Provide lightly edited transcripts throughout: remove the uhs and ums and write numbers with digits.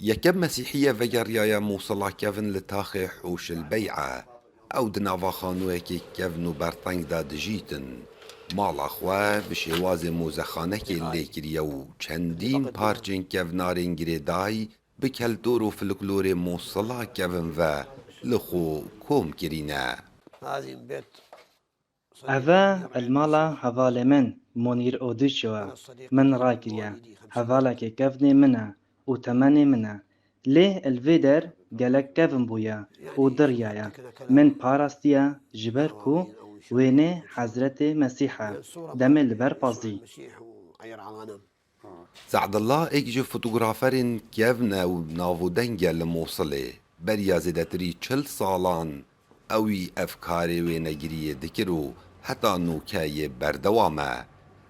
یەکەم مەسیحیە ڤەگەڕیایە مووسڵا کەڤن لە تاخێ حوش البەیعە ئەو دناڤا خانوویەکی کەڤن و بەرتەنگدا دژیتن ماڵا خوێ بە شێوازێ مۆزەخانەکێ لێکریە و چەندین پارچێن کەڤنارێن گرێدای بە کەلتۆر و فلکلۆرێ مووسڵا کەڤن ڤە لە خۆ کۆم کرینە. ئەڤە ئەلماڵە هەڤالێ من مۆنیر ئۆدوچەوە من ڕاکریە هەڤالێکێ کەڤنێ منە و تەمەنێ منە لێ ئەلڤێدەر گەلەک کەڤن بوویە و دڕیایە من پاراستیە ji ber ku wênê Hezretê Mesîhe demê li ber pazî. سەعدەڵڵا ئێک ji fotograferên kevne û navûdenge li Mosilê beriya zêdetirî 40 salan ew wî ev karê wênegiriyê dikir û heta nûke yê berdewam e.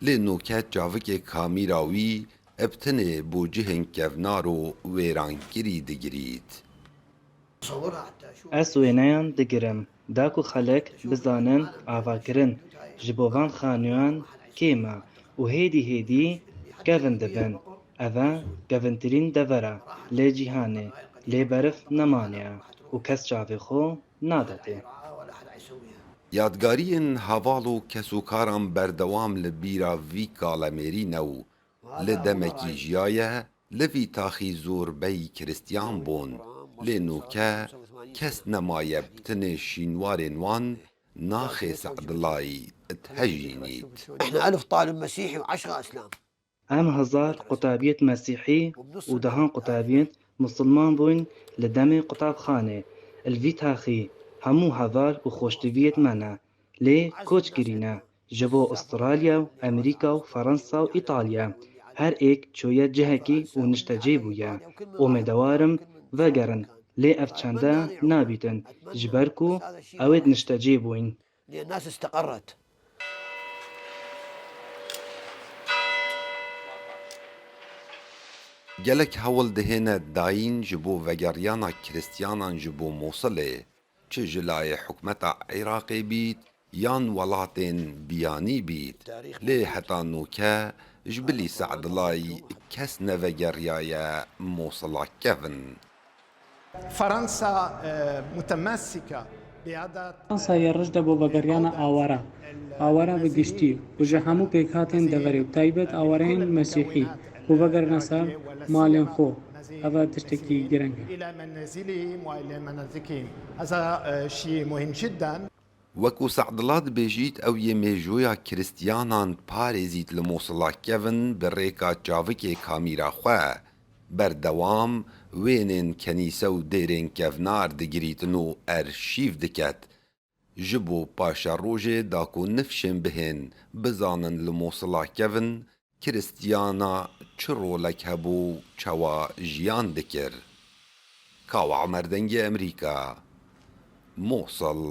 Lê nûke çavikê kamîra wî ev tinê bû cihên kevnar û wêrangirî digirît. Ez wêneyan digirim da ku xelek bizanin avakirin ji bo van xaniyan kêm e û hêdî hêdî kevin dibin. Ev e kevintirîn dever e lê cîhanê lê berif nemaniye û kes çavê xwe nadete. Yadgariyên heval û kesûkaran berdewam li bîra vî kalemêrîne û li demekî jiyaye li vî taxî zorbeyî kiristyan bûn lê nûke kes nemaye bi tinê şînwarên wan naxê Seعدڵayî thejînît. Em hezar qutabiyet Mesîhî û dehan qutabiyet Musilman bûn li demê qutabxanê. Li vî taxî hemû heval û xoşteviyet me ne. Lê koç kirîne ji bo Ustralya û Amerîka û Fransa û Îtalya. Her êk çûye cihekî û niştecê bûye. Omêdewarim vegerin lê ev çende nabîtin ji ber ku ew ê niştecê bûn. Gelek hewl dihêne dayîn ji bo vegeriyana kiristyanan ji bo Mosilê çi ji layê hikûmeta Iraqê bît yan welatên biyanî bît lê heta nûke ji bilî Seعدڵayî kes nevegeriyaye Mosila kevin. فرنسا متمسكة بعدد فرنسا يرجد بو بگریانا آوارا بگشتی و جه همو پیکاتین دوری و تایبت آوارین مسیحی و بگرنا سر مالین خو هذا تشتكي جرنجة إلى منازلهم وإلى منازلهم هذا شيء مهم جدا. وەکو سەعدڵا dibêjît ew yê mêjoya kiristyanan parêzît li Mosila kevin bi rêka çavikê kamîra xwe berdewam wênên kenîse û dêrên kevnar digirîtin û erşîv diket ji bo paşa rojê da ku nifşên bihên bizanin li Mosila kevin kiristyana çi rolek hebû çawa jiyan dikir. Kawa Emerdengê Amerîka, Mosil.